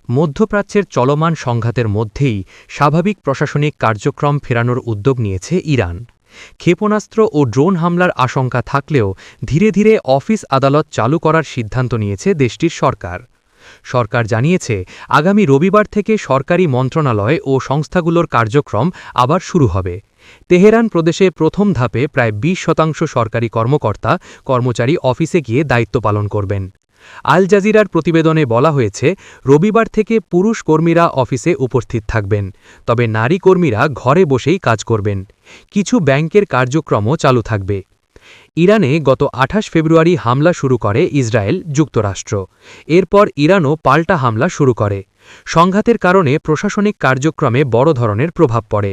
মধ্যপ্রাচ্যের চলমান সংঘাতের মধ্যেই স্বাভাবিক প্রশাসনিক কার্যক্রম ফেরানোর উদ্যোগ নিয়েছে ইরান। ক্ষেপণাস্ত্র ও ড্রোন হামলার আশঙ্কা থাকলেও ধীরে ধীরে অফিস আদালত চালু করার সিদ্ধান্ত নিয়েছে দেশটির সরকার। সরকার জানিয়েছে, আগামী রবিবার থেকে সরকারি মন্ত্রণালয় ও সংস্থাগুলোর কার্যক্রম আবার শুরু হবে। তেহরান প্রদেশে প্রথম ধাপে প্রায় ২০% সরকারি কর্মকর্তা কর্মচারী অফিসে গিয়ে দায়িত্ব পালন করবেন। আল জাজিরার প্রতিবেদনে বলা হয়েছে, রবিবার থেকে পুরুষ কর্মীরা অফিসে উপস্থিত থাকবেন, তবে নারী কর্মীরা ঘরে বসেই কাজ করবেন। কিছু ব্যাংকের কার্যক্রমও চালু থাকবে। ইরানে গত ২৮ ফেব্রুয়ারি হামলা শুরু করে ইসরায়েল যুক্তরাষ্ট্র। এরপর ইরানও পাল্টা হামলা শুরু করে। সংঘাতের কারণে প্রশাসনিক কার্যক্রমে বড় ধরনের প্রভাব পড়ে।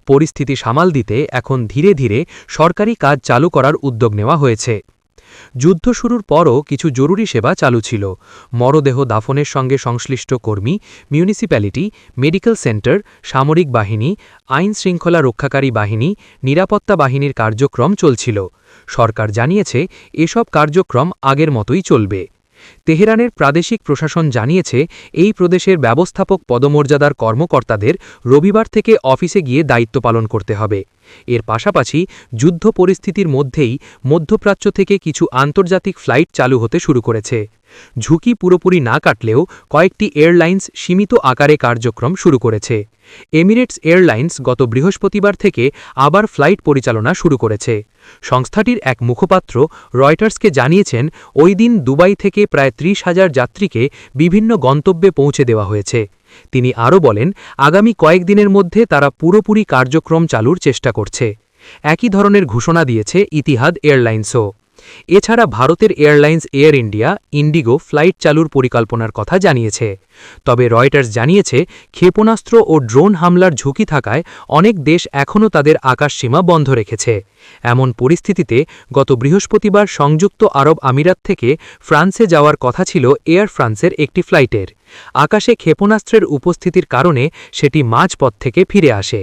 পরিস্থিতি সামাল দিতে এখন ধীরে ধীরে সরকারি কাজ চালু করার উদ্যোগ নেওয়া হয়েছে। যুদ্ধ শুরুর পরও কিছু জরুরি সেবা চালু ছিল। মরদেহ দাফনের সঙ্গে সংশ্লিষ্ট কর্মী, মিউনিসিপ্যালিটি, মেডিকেল সেন্টার, সামরিক বাহিনী, আইন শৃঙ্খলা রক্ষাকারী বাহিনী, নিরাপত্তা বাহিনীর কার্যক্রম চলছিল। সরকার জানিয়েছে, এসব কার্যক্রম আগের মতোই চলবে। তেহরানের প্রাদেশিক প্রশাসন জানিয়েছে, এই প্রদেশের ব্যবস্থাপক পদমর্যাদার কর্মকর্তাদের রবিবার থেকে অফিসে গিয়ে দায়িত্ব পালন করতে হবে। এর পাশাপাশি যুদ্ধ পরিস্থিতির মধ্যেই মধ্যপ্রাচ্য থেকে কিছু আন্তর্জাতিক ফ্লাইট চালু হতে শুরু করেছে। ঝুঁকি পুরোপুরি না কাটলেও কয়েকটি এয়ারলাইন্স সীমিত আকারে কার্যক্রম শুরু করেছে। এমিরেটস এয়ারলাইন্স গত বৃহস্পতিবার থেকে আবার ফ্লাইট পরিচালনা শুরু করেছে। সংস্থাটির এক মুখপাত্র রয়টার্সকে জানিয়েছেন, ওই দিন দুবাই থেকে প্রায় ৩০,০০০ যাত্রীকে বিভিন্ন গন্তব্যে পৌঁছে দেওয়া হয়েছে। তিনি আরও বলেন, আগামী কয়েকদিনের মধ্যে তারা পুরোপুরি কার্যক্রম চালুর চেষ্টা করছে। একই ধরনের ঘোষণা দিয়েছে ইতিহাদ এয়ারলাইন্সও। এছাড়া ভারতের airlines air India, Indigo flight চালুর পরিকল্পনার কথা জানিয়েছে। তবে রয়টার্স জানিয়েছে, ক্ষেপণাস্ত্র ও ড্রোন হামলার ঝুঁকি থাকায় অনেক দেশ এখনও তাদের আকাশসীমা বন্ধ রেখেছে। এমন পরিস্থিতিতে গত বৃহস্পতিবার সংযুক্ত আরব আমিরাত থেকে ফ্রান্সে যাওয়ার কথা ছিল এয়ার ফ্রান্সের একটি ফ্লাইটের। আকাশে ক্ষেপণাস্ত্রের উপস্থিতির কারণে সেটি মাঝপথ থেকে ফিরে আসে।